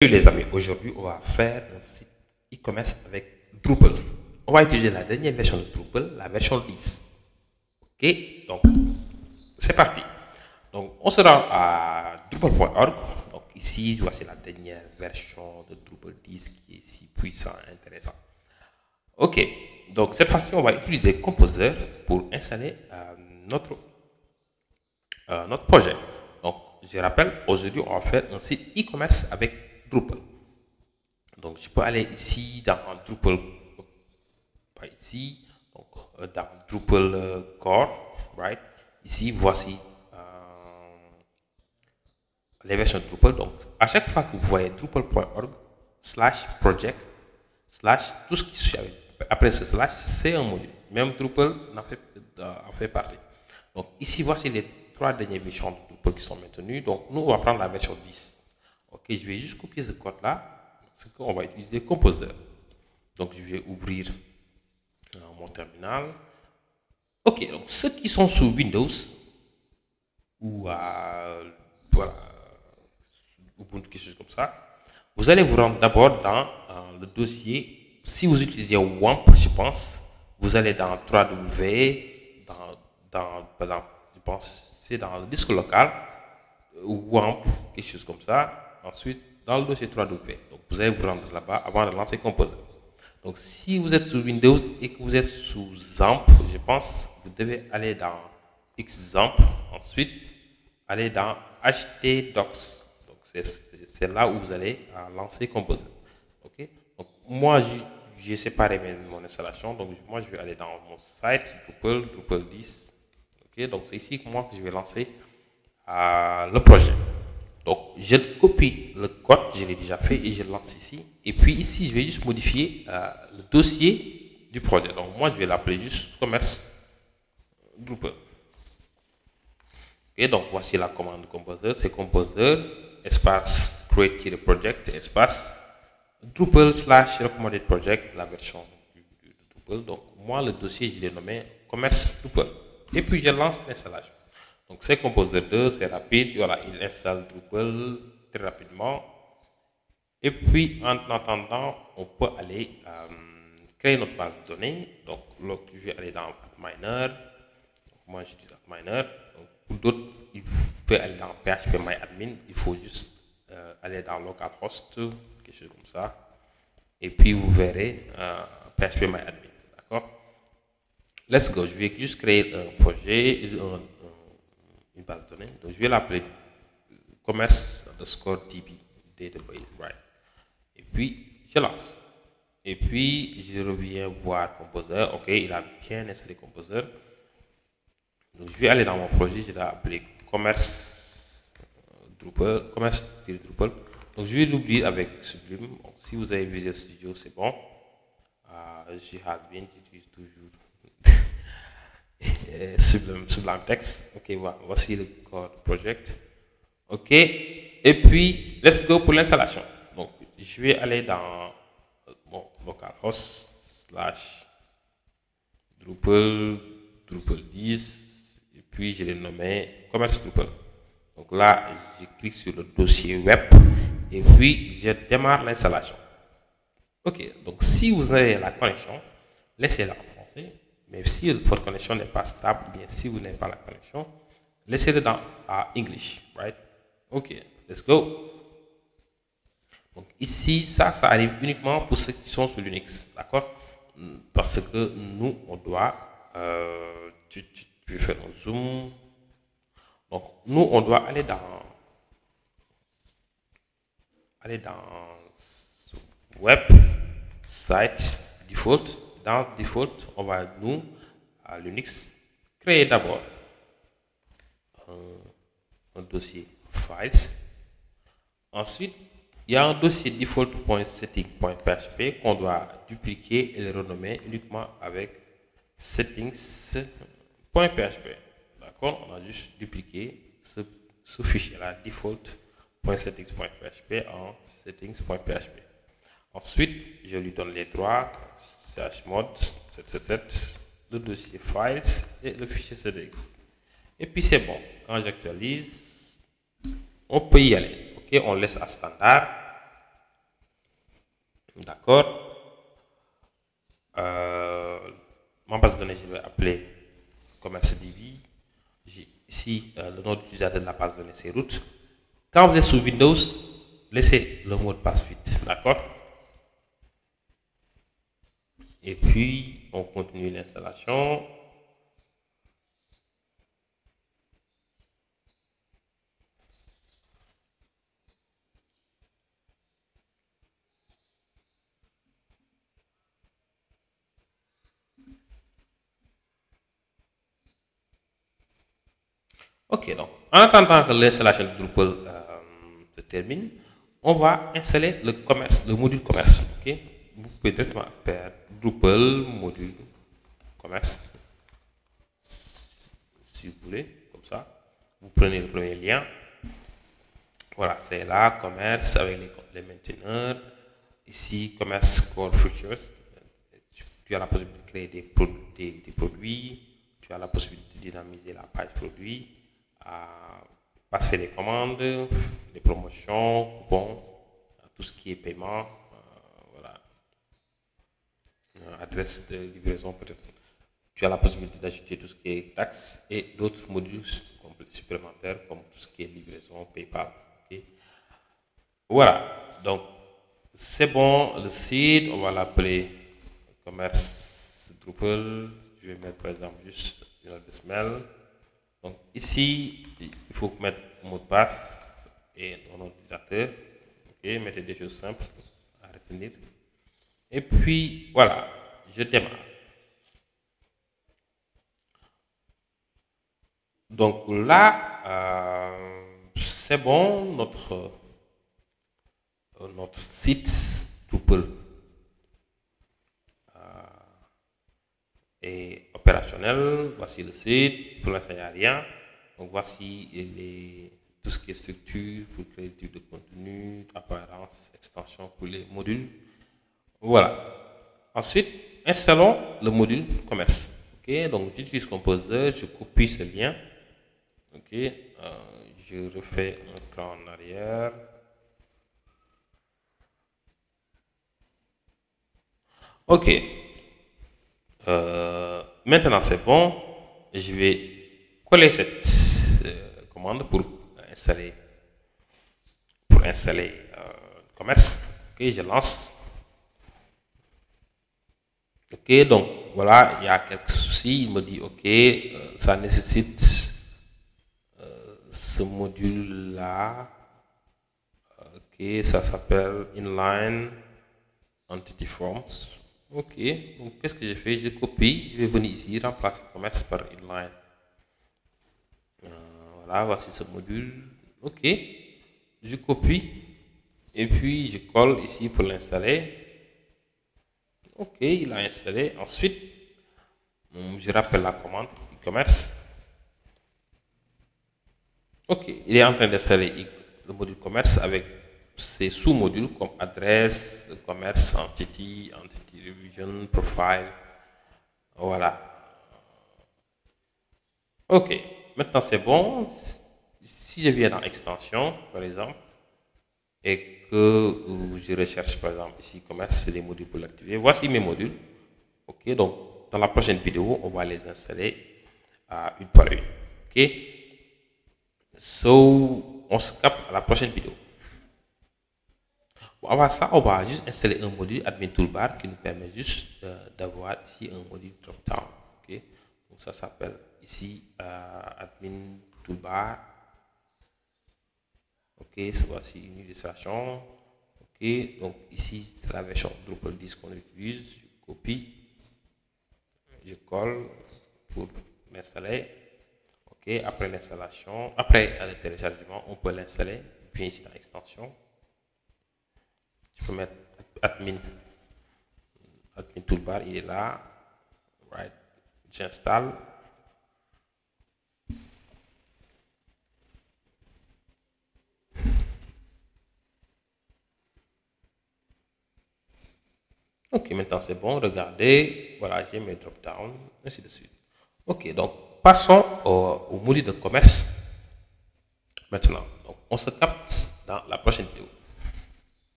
Salut les amis, aujourd'hui on va faire un site e-commerce avec Drupal. On va utiliser la dernière version de Drupal, la version 10. Ok, donc c'est parti. Donc on se rend à drupal.org. Donc ici, voici la dernière version de Drupal 10 qui est si puissant et intéressant. Ok, donc cette fois-ci on va utiliser Composer pour installer notre projet. Donc je rappelle, aujourd'hui on va faire un site e-commerce avec Drupal. Donc, je peux aller ici dans Drupal, pas ici, donc dans Drupal Core, right? Ici, voici les versions de Drupal. Donc, à chaque fois que vous voyez drupal.org slash project slash tout ce qui suit après ce slash, c'est un module. Même Drupal en fait partie. Donc, ici, voici les trois dernières versions de Drupal qui sont maintenues. Donc, nous, on va prendre la version 10. Ok, je vais juste copier ce code-là. C'est qu'on va utiliser Composer. Donc, je vais ouvrir mon terminal. Ok, donc ceux qui sont sous Windows ou voilà, Ubuntu, quelque chose comme ça, vous allez vous rendre d'abord dans le dossier. Si vous utilisez WAMP, je pense, vous allez dans 3W, je pense, c'est dans le disque local, WAMP, quelque chose comme ça. Ensuite, dans le dossier 3W. Donc, vous allez vous rendre là-bas avant de lancer Composer. Donc, si vous êtes sous Windows et que vous êtes sous XAMPP, je pense, vous devez aller dans XAMPP, ensuite aller dans htdocs. Donc, c'est là où vous allez lancer Composer. Ok. Donc, moi, j'ai séparé mon installation. Donc, moi, je vais aller dans mon site Drupal 10. Ok. Donc, c'est ici que moi que je vais lancer le projet. Donc, je copie le code, je l'ai déjà fait et je le lance ici. Et puis ici, je vais juste modifier le dossier du projet. Donc, moi, je vais l'appeler juste commerce Drupal. Et donc, voici la commande Composer. C'est Composer, espace create project, espace Drupal slash recommended project, la version du Drupal. Donc, moi, le dossier, je l'ai nommé commerce Drupal. Et puis, je lance l'installation. Donc, c'est Composer 2, c'est rapide. Voilà, il installe Drupal très rapidement. Et puis, en attendant, on peut aller créer notre base de données. Donc, je vais aller dans AppMiner. Moi, j'utilise AppMiner. Donc, pour d'autres, il faut aller dans phpMyAdmin. Il faut juste aller dans localhost, quelque chose comme ça. Et puis, vous verrez phpMyAdmin. D'accord? Let's go. Je vais juste créer un projet, une base de données. Donc, je vais l'appeler commerce underscore DB, database, right? Et puis, je lance. Et puis, je reviens voir Composer. OK, il a bien installé Composer. Donc, je vais aller dans mon projet. Je vais appeler commerce Drupal, commerce Drupal. Donc, je vais l'oublier avec Sublime. Donc, si vous avez Visual Studio, c'est bon. Je has been, j'utilise toujours Sublime Text. OK, voici le code project. OK, et puis, let's go pour l'installation. Donc, je vais aller dans mon localhost slash Drupal 10 et puis je l'ai nommé commerce Drupal. Donc là, je clique sur le dossier web et puis je démarre l'installation. Ok, donc si vous avez la connexion, laissez-la en français. Mais si votre connexion n'est pas stable, bien si vous n'avez pas la connexion, laissez-le dans English, right? Ok, let's go. Donc ici, ça arrive uniquement pour ceux qui sont sur Linux, d'accord? Parce que nous, on doit, tu vais faire un zoom. Donc nous, on doit aller dans web, site, default. Dans default, on va nous, à Linux, créer d'abord un dossier files. Ensuite, il y a un dossier default.setting.php qu'on doit dupliquer et le renommer uniquement avec settings.php. D'accord? On a juste dupliqué ce fichier-là, default.settings.php en settings.php. Ensuite, je lui donne les droits chmod 777, le dossier files et le fichier settings. Et puis c'est bon. Quand j'actualise, on peut y aller. Ok, on laisse à standard. D'accord. Euh, Ma base de données, je vais appeler commerce DB. Ici, le nom d'utilisateur de la base de données, c'est root. Quand vous êtes sous Windows, laissez le mot de passe vide. D'accord. Et puis, on continue l'installation. Ok, donc en attendant que l'installation de Drupal se termine, on va installer le commerce, le module commerce. Ok, vous pouvez directement faire Drupal module commerce, si vous voulez, comme ça. Vous prenez le premier lien. Voilà, c'est là, commerce avec les mainteneurs. Ici, commerce core features. Tu as la possibilité de créer des produits. Tu as la possibilité de dynamiser la page produit, à passer les commandes, les promotions, coupons, tout ce qui est paiement, voilà, adresse de livraison peut-être. Tu as la possibilité d'ajouter tout ce qui est taxes et d'autres modules supplémentaires comme tout ce qui est livraison, PayPal. Okay. Voilà, donc c'est bon, le site, on va l'appeler commerce Drupal. Je vais mettre par exemple juste une adresse mail. Donc ici, il faut mettre mot de passe et nom d'utilisateur. Ok, mettez des choses simples à retenir. Et puis voilà, je démarre. Donc là, c'est bon, notre site Drupal est opérationnel. Voici le site. Pour l'instant, il n'y a rien. Donc voici tout ce qui est structure pour créer le type de contenu, apparence, extension pour les modules. Voilà. Ensuite, installons le module commerce. Ok, donc j'utilise Composer, je copie ce lien. Ok, je refais un cran en arrière. Ok. Maintenant c'est bon. Je vais coller cette commande pour installer commerce. Ok, je lance. Ok, donc voilà, il y a quelques soucis. Il me dit ok, ça nécessite ce module là. Ok, ça s'appelle inline entity forms. Ok, donc qu'est-ce que j'ai fait? Je copie, je vais venir ici, remplacer commerce par inline. Voilà, voici ce module. Ok, je copie et puis je colle ici pour l'installer. Ok, il a installé. Ensuite, je rappelle la commande e-commerce. Ok, il est en train d'installer le module commerce avec ses sous-modules comme adresse, commerce, entity revision, profile. Voilà. Ok, maintenant c'est bon. Si je viens dans extension, par exemple, et que je recherche par exemple ici commerce, c'est les modules pour l'activer. Voici mes modules. Ok, donc dans la prochaine vidéo, on va les installer une par une. Ok, so on se capte à la prochaine vidéo. Bon, avant ça, on va juste installer un module admin toolbar qui nous permet juste d'avoir ici un module drop-down. Ok, donc ça s'appelle ici admin toolbar. Ok, voici une illustration. Ok, donc ici c'est la version Drupal 10 qu'on utilise. Je copie, je colle pour l'installer. Ok, après l'installation, après le téléchargement, on peut l'installer. Puis ici dans l'extension, je peux mettre admin toolbar, il est là. Right, j'installe. Ok, maintenant c'est bon, regardez, voilà, j'ai mes drop-down, ainsi de suite. Ok, donc passons au module de commerce maintenant. Donc on se capte dans la prochaine vidéo.